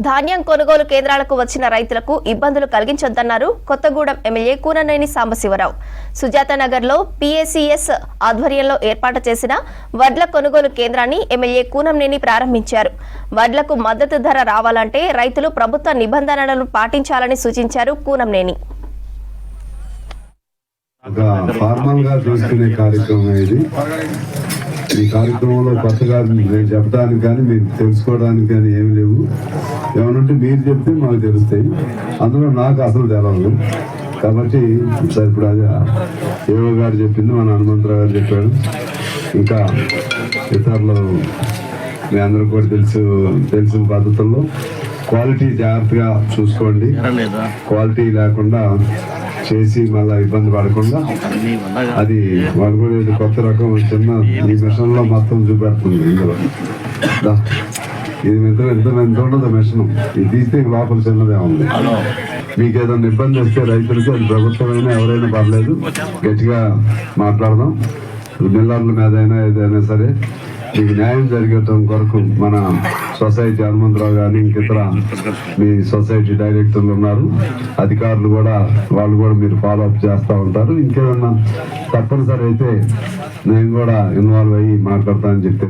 ధాన్యం కొనుగోలు కేంద్రాలకు వచ్చిన రైతులకు ఇబ్బందులు కలిగించొద్దన్నారు కొత్తగూడెం ఎమ్మెల్యే కూననేని సాంబశివరావు. సుజాతనగర్లో PACS ఆధ్వర్యంలో ఏర్పాటు చేసిన వడ్ల కొనుగోలు కేంద్రాన్ని ఎమ్మెల్యే కూనంనేని ప్రారంభించారు. వడ్లకు మద్దతు ధర రావాలంటే రైతులు ప్రభుత్వ నిబంధనలను పాటించాలని సూచించారు కూనంనేని. ఈ కార్యక్రమంలో కొత్తగా నేను చెప్పడానికి కానీ మీరు తెలుసుకోవడానికి కానీ ఏమి లేవు. ఏమనంటే మీరు చెప్తే మాకు తెలుస్తాయి, అందులో నాకు అసలు తెలవదు. కాబట్టి ఇప్పుడు అది ఏవో గారు చెప్పింది, మన హనుమంతరావు గారు చెప్పాడు, ఇంకా ఇతరులు మీ అందరూ కూడా తెలిసిన పద్ధతుల్లో క్వాలిటీ జాగ్రత్తగా చూసుకోండి. క్వాలిటీ లేకుండా చేసి మళ్ళీ ఇబ్బంది పడకుండా, అది వాళ్ళు కూడా కొత్త రకం చిన్న ఈ మిషన్ లో మొత్తం చూపెడుతుంది. ఇందులో ఇది ఎంత ఉండదు మిషన్, ఇది తీస్తే లోపల చిన్నదే ఉంది. మీకు ఏదైనా ఇబ్బంది వస్తే రైతులకి, అది ప్రభుత్వమైనా ఎవరైనా పర్లేదు, గట్టిగా మాట్లాడదాం. మిల్లర్ల మీద అయినా ఏదైనా సరే మీకు న్యాయం జరిగేటం కొరకు మన సొసైటీ హనుమంతరావు గారిని, ఇంకితర మీ సొసైటీ డైరెక్టర్లు ఉన్నారు, అధికారులు కూడా, వాళ్ళు కూడా మీరు ఫాలో అప్ చేస్తూ ఉంటారు. ఇంకేదన్నా తప్పనిసరి అయితే నేను కూడా ఇన్వాల్వ్ అయ్యి మాట్లాడతానని చెప్పి